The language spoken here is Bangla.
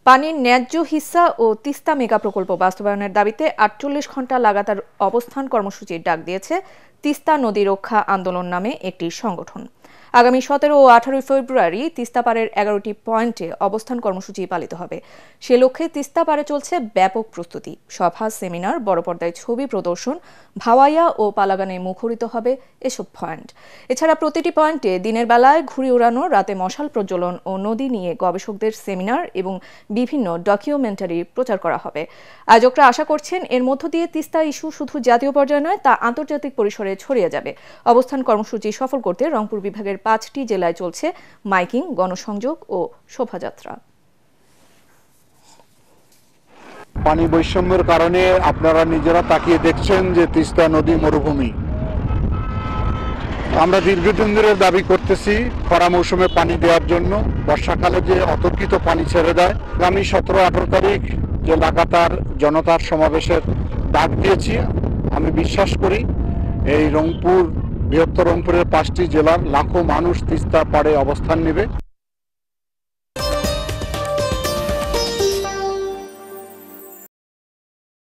পানির ন্যায্য হিস্সা ও তিস্তা মেগা প্রকল্প বাস্তবায়নের দাবিতে ৪৮ ঘণ্টা লাগাতার অবস্থান কর্মসূচির ডাক দিয়েছে তিস্তা নদী রক্ষা আন্দোলন নামে একটি সংগঠন। আগামী ১৭ ও ১৮ ফেব্রুয়ারি তিস্তা পাড়ের ১১টি পয়েন্টে অবস্থান কর্মসূচি পালিত হবে। সে লক্ষ্যে তিস্তা পাড়ে চলছে ব্যাপক প্রস্তুতি। সভা, সেমিনার, বড় পর্দায় ছবি প্রদর্শন, ভাওয়াইয়া ও পালাগানে মুখরিত হবে এসব পয়েন্ট। এছাড়া প্রতিটি পয়েন্টে দিনের বেলায় ঘুড়ি ওড়ানো, রাতে মশাল প্রজ্বলন ও নদী নিয়ে গবেষকদের সেমিনার এবং বিভিন্ন ডকুমেন্টারি প্রচার করা হবে। আয়োজকরা আশা করছেন এর মধ্য দিয়ে তিস্তা ইস্যু শুধু জাতীয় পর্যায়ে নয়, তা আন্তর্জাতিক পরিসরে ছড়িয়ে যাবে। অবস্থান কর্মসূচি সফল করতে রংপুর বিভাগের ৫টি জেলায় চলছে মাইকিং, গণসংযোগ ও শোভাযাত্রা। পানি বৈষম্যের কারণে আপনারা নিজেরা তাকিয়ে দেখছেন যে তিস্তা নদী মরুভূমি। আমরা দীর্ঘদিন ধরে দাবি করতেছি খরা মৌসুমে পানি দেওয়ার জন্য, বর্ষাকালে যে অতর্কিত পানি ছেড়ে দেয়। আগামী ১৭-১৮ তারিখ যে লাগাতার জনতার সমাবেশের ডাক দিয়েছি, আমি বিশ্বাস করি এই বৃহত্তর রংপুরের ৫টি জেলার লাখো মানুষ তিস্তা পাড়ে অবস্থান নেবে।